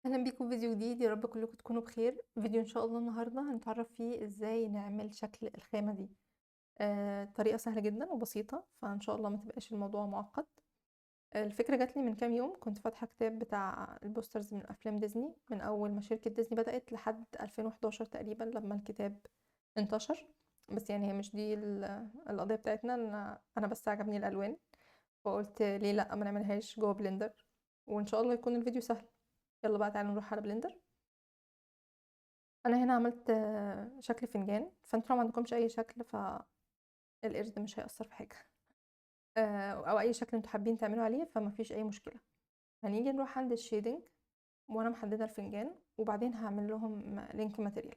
اهلا بيكم في فيديو جديد. يا رب كلكم تكونوا بخير. فيديو ان شاء الله النهارده هنتعرف فيه ازاي نعمل شكل الخامه دي. طريقه سهله جدا وبسيطه، فان شاء الله ما تبقاش الموضوع معقد. الفكره جات لي من كام يوم، كنت فاتحه كتاب بتاع البوسترز من افلام ديزني من اول ما شركه ديزني بدات لحد 2011 تقريبا لما الكتاب انتشر. بس يعني هي مش دي القضيه بتاعتنا. انا بس عجبني الالوان، فقلت ليه لا ما نعملهاش جوه بلندر، وان شاء الله يكون الفيديو سهل. يلا بقى تعالوا نروح على بلندر. انا هنا عملت شكل فنجان، فانتوا لو ما عندكمش اي شكل فالقرد مش هيأثر في حاجه. او اي شكل انتوا حابين تعملوا عليه فما فيش اي مشكله. هنيجي نروح عند الشيدنج، وانا محدده الفنجان، وبعدين هعمل لهم لينك ماتيريال.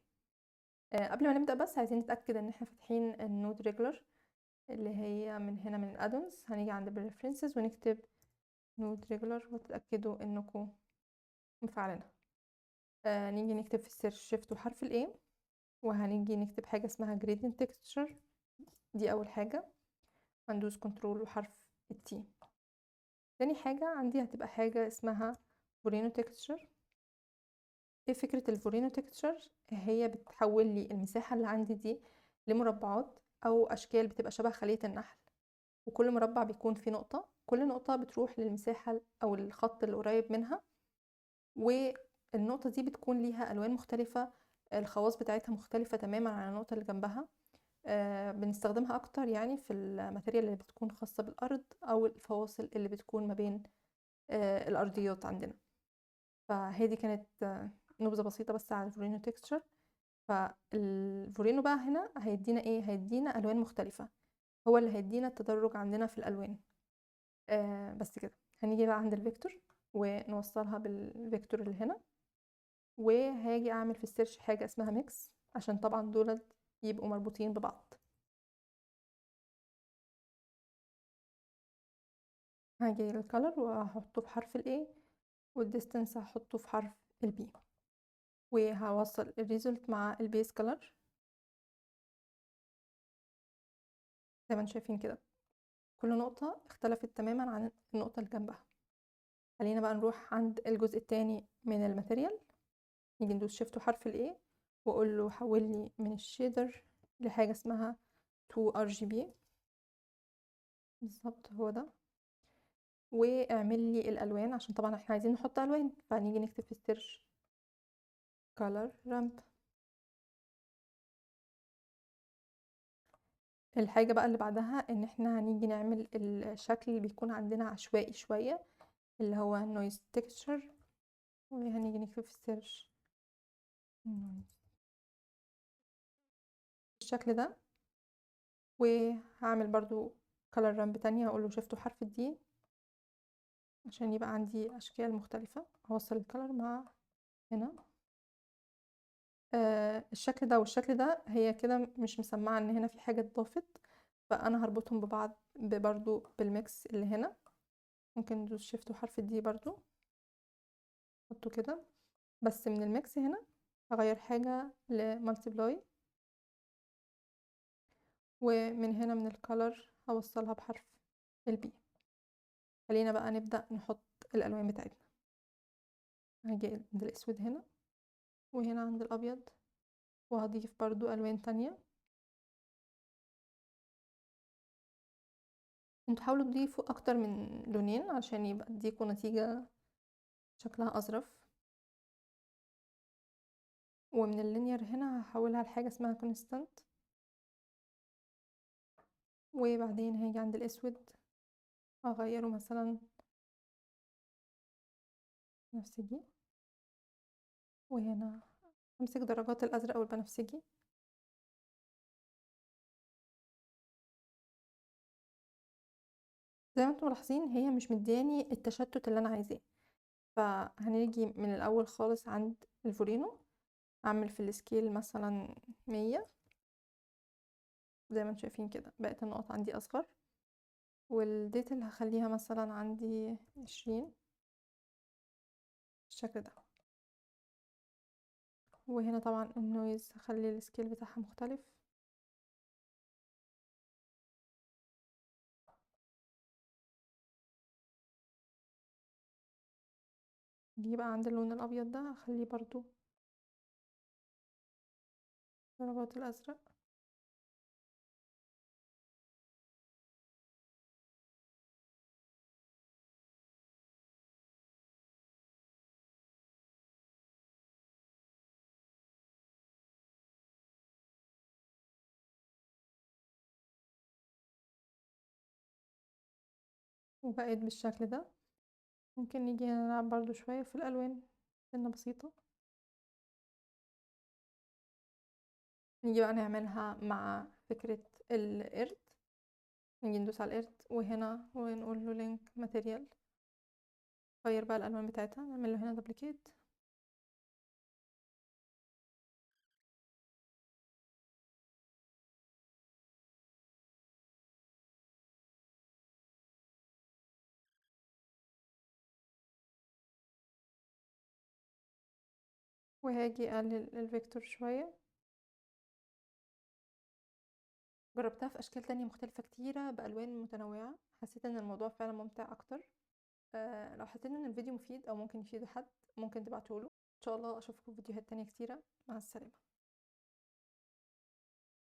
قبل ما نبدأ بس عايزين نتأكد ان احنا فاتحين النود ريجولر اللي هي من هنا من الادونز. هنيجي عند preferences ونكتب نود ريجولر وتتأكدوا انكم مفعلينها. نيجي نكتب في السيرش شيفت وحرف الايه، وهنيجي نكتب حاجة اسمها gradient texture. دي أول حاجة. هندوس كنترول وحرف التي. تاني حاجة عندي هتبقى حاجة اسمها فورينو تكستشر. ايه فكرة الفورينو تكستشر؟ هي بتحول لي المساحة اللي عندي دي لمربعات أو أشكال بتبقى شبه خلية النحل، وكل مربع بيكون فيه نقطة، كل نقطة بتروح للمساحة أو الخط اللي قريب منها، والنقطة دي بتكون ليها ألوان مختلفة، الخواص بتاعتها مختلفة تماما عن النقطة اللي جنبها. بنستخدمها اكتر يعني في الماتيريال اللي بتكون خاصة بالارض او الفواصل اللي بتكون ما بين الارضيات عندنا. فهي دي كانت نبذة بسيطة بس على الفورينو تكستشر. فالفورينو بقى هنا هيدينا ايه؟ هيدينا الوان مختلفة، هو اللي هيدينا التدرج عندنا في الالوان. بس كده. هنيجي بقى عند الفيكتور ونوصلها بالفيكتور اللي هنا، وهاجي اعمل في السيرش حاجة اسمها ميكس عشان طبعا دول يبقوا مربوطين ببعض. هاجي الكالر وهحطه في حرف ال A، والديستنس هحطه في حرف ال B، وهوصل الريزلت مع البيس كلر زي ما انتم شايفين كده. كل نقطة اختلفت تماما عن النقطة اللي جنبها. خلينا بقى نروح عند الجزء التاني من الماتيريال. نيجي ندوس شيفت وحرف ال A، واقول له حول لي من الشيدر لحاجة اسمها 2RGB. بالظبط هو ده. واعمل لي الالوان عشان طبعا احنا عايزين نحط الوان، فنيجي نكتب في السيرش color ramp. الحاجة بقى اللي بعدها ان احنا هنيجي نعمل الشكل اللي بيكون عندنا عشوائي شوية، اللي هو noise texture. وهنيجي نكتب في السيرش noise بالشكل ده. وهعمل برضو color ramp تانية، هقوله شيفت وحرف الدي عشان يبقى عندي اشكال مختلفة. هوصل الكلر مع هنا. الشكل ده والشكل ده هي كده مش مسمعة ان هنا في حاجة اتضافت، فانا هربطهم ببعض برضو بالميكس اللي هنا. ممكن ندوس شيفت وحرف الدي برضو، احطه كده. بس من الميكس هنا هغير حاجة لمالتيبلاي، ومن هنا من الكالر هوصلها بحرف البي. خلينا بقى نبدأ نحط الألوان بتاعتنا. هاجي عند الأسود هنا، وهنا عند الأبيض، وهضيف برضو ألوان تانية. انتوا حاولوا تضيفوا أكتر من لونين عشان يبقى تديكوا نتيجة شكلها أظرف. ومن اللينير هنا هحولها لحاجة اسمها كونستانت. وبعدين هاجي عند الأسود هغيره مثلا بنفسجي، وهنا امسك درجات الازرق والبنفسجي. زي ما انتم ملاحظين هي مش مدياني التشتت اللي انا عايزاه، فهنيجي من الاول خالص عند الفورينو، اعمل في السكيل مثلا 100. زي ما انتم شايفين كده بقت النقط عندي اصغر، والديت اللي هخليها مثلا عندي 20 بالشكل ده. وهنا طبعا النويز هخلي السكيل بتاعها مختلف. نيجي بقى عند اللون الابيض ده اخليه برضو درجات الازرق. وبقيت بالشكل ده. ممكن نيجي نلعب برضو شوية في الالوان سنة بسيطة. نيجي بقى نعملها مع فكرة القرد. نيجي ندوس على القرد وهنا ونقول له لينك ماتيريال، غير بقى الالوان بتاعتها، نعمل له هنا دبليكيت وهاجي اقلل الفيكتور شوية. جربتها في اشكال تانية مختلفة كتيرة بالوان متنوعة، حسيت ان الموضوع فعلا ممتع اكتر. لو حسيت ان الفيديو مفيد او ممكن يفيد حد ممكن تبعتوله. ان شاء الله اشوفكم في فيديوهات تانية كتيرة. مع السلامة.